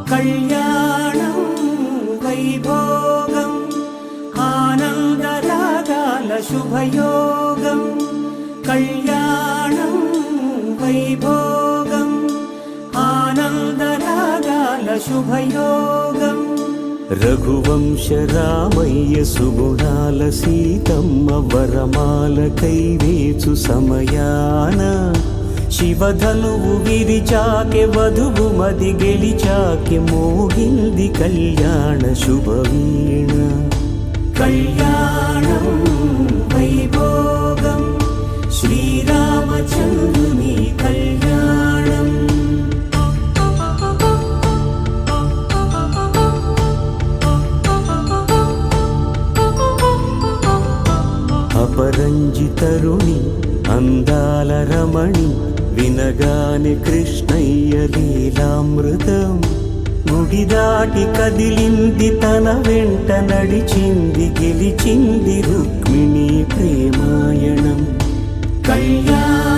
కళ్యాణం వైభోగం ఆనందరాగాల శుభయోగం. కళ్యాణం వైభోగం ఆనందరాగాల శుభయోగం. రఘువంశ రామయ్య సుగుణాల సీతమ్మ వరమాల కైవేచు సమయాన శివధనువు విరిచాకె వధువు మది గెలిచాకె మోగింది కళ్యాణ శుభవీణ. కళ్యాణం వైభోగం శ్రీరామచంద్రుని కళ్యాణం. అపరంజి తరుణి అందాల రమణి వినగానే కృష్ణయ్య లీలామృతం. గుడి దాటి కదిలింది తన వెంట నడిచింది గెలిచింది రుక్మిణి ప్రేమాయణం. కళ్యాణ